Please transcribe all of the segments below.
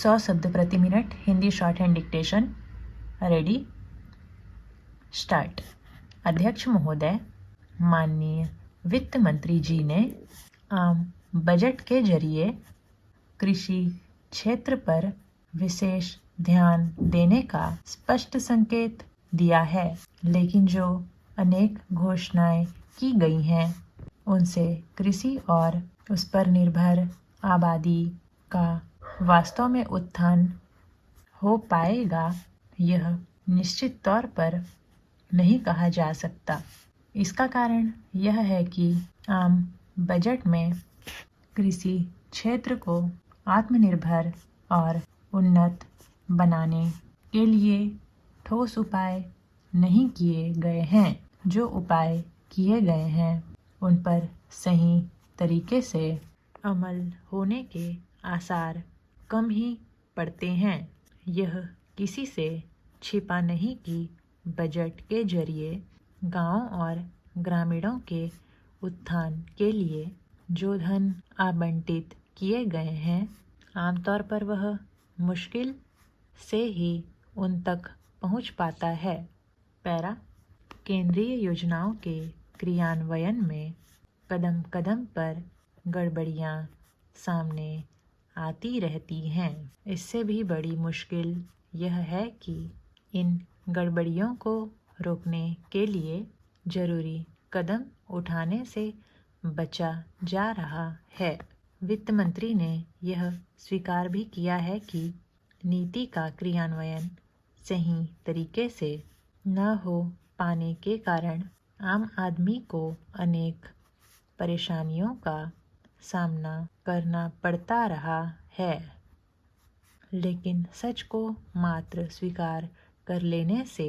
100 शब्द प्रति minute Hindi short hand dictation. Ready, start. अध्यक्ष महोदय, माननीय वित्त मंत्री जी ने आम बजट के जरिए कृषि क्षेत्र पर विशेष ध्यान देने का स्पष्ट संकेत दिया है, लेकिन जो अनेक घोषणाएं की गई हैं उनसे कृषि और उस पर निर्भर आबादी का वास्तव में उत्थान हो पाएगा, यह निश्चित तौर पर नहीं कहा जा सकता। इसका कारण यह है कि आम बजट में कृषि क्षेत्र को आत्मनिर्भर और उन्नत बनाने के लिए ठोस उपाय नहीं किए गए हैं। जो उपाय किए गए हैं उन पर सही तरीके से अमल होने के आसार कम ही पड़ते हैं। यह किसी से छिपा नहीं कि बजट के जरिए गांवों और ग्रामीणों के उत्थान के लिए जो धन आवंटित किए गए हैं, आमतौर पर वह मुश्किल से ही उन तक पहुंच पाता है। पैरा, केंद्रीय योजनाओं के क्रियान्वयन में कदम कदम पर गड़बड़ियां सामने आती रहती हैं। इससे भी बड़ी मुश्किल यह है कि इन गड़बड़ियों को रोकने के लिए जरूरी कदम उठाने से बचा जा रहा है। वित्त मंत्री ने यह स्वीकार भी किया है कि नीति का क्रियान्वयन सही तरीके से न हो पाने के कारण आम आदमी को अनेक परेशानियों का सामना करना पड़ता रहा है। लेकिन सच को मात्र स्वीकार कर लेने से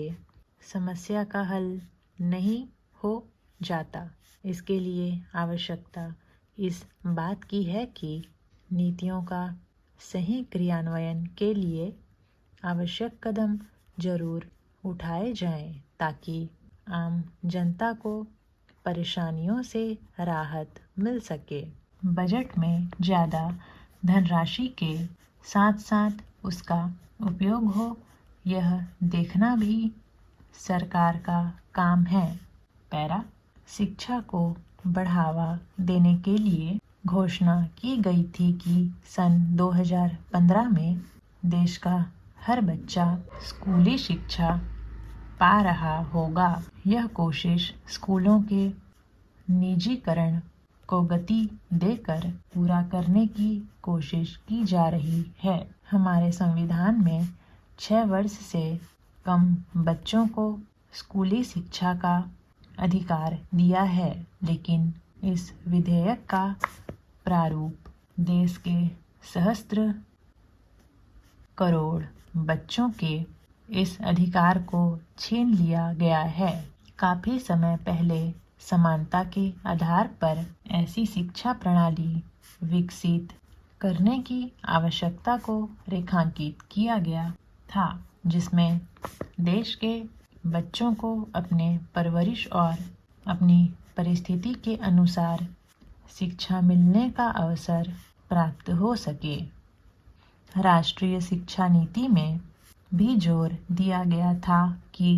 समस्या का हल नहीं हो जाता। इसके लिए आवश्यकता इस बात की है कि नीतियों का सही क्रियान्वयन के लिए आवश्यक कदम जरूर उठाए जाएं, ताकि आम जनता को परेशानियों से राहत मिल सके। बजट में ज़्यादा धनराशि के साथ साथ उसका उपयोग हो, यह देखना भी सरकार का काम है। पैरा, शिक्षा को बढ़ावा देने के लिए घोषणा की गई थी कि सन 2015 में देश का हर बच्चा स्कूली शिक्षा पा रहा होगा। यह कोशिश स्कूलों के निजीकरण को गति देकर पूरा करने की कोशिश की जा रही है। हमारे संविधान में 6 वर्ष से कम बच्चों को स्कूली शिक्षा का अधिकार दिया है, लेकिन इस विधेयक का प्रारूप देश के सहस्त्र करोड़ बच्चों के इस अधिकार को छीन लिया गया है। काफी समय पहले समानता के आधार पर ऐसी शिक्षा प्रणाली विकसित करने की आवश्यकता को रेखांकित किया गया था, जिसमें देश के बच्चों को अपने परवरिश और अपनी परिस्थिति के अनुसार शिक्षा मिलने का अवसर प्राप्त हो सके। राष्ट्रीय शिक्षा नीति में भी जोर दिया गया था कि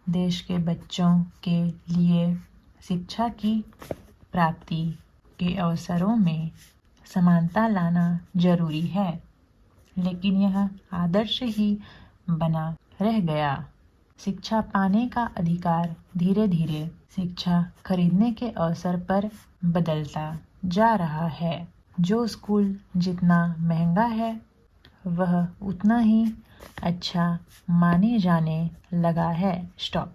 देश के बच्चों के लिए शिक्षा की प्राप्ति के अवसरों में समानता लाना जरूरी है, लेकिन यह आदर्श ही बना रह गया। शिक्षा पाने का अधिकार धीरे धीरे शिक्षा खरीदने के अवसर पर बदलता जा रहा है। जो स्कूल जितना महंगा है वह उतना ही अच्छा माने जाने लगा है। स्टॉप।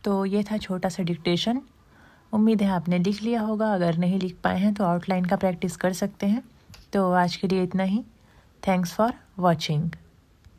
तो ये था छोटा सा डिक्टेशन। उम्मीद है आपने लिख लिया होगा। अगर नहीं लिख पाए हैं तो आउटलाइन का प्रैक्टिस कर सकते हैं। तो आज के लिए इतना ही। Thanks for watching.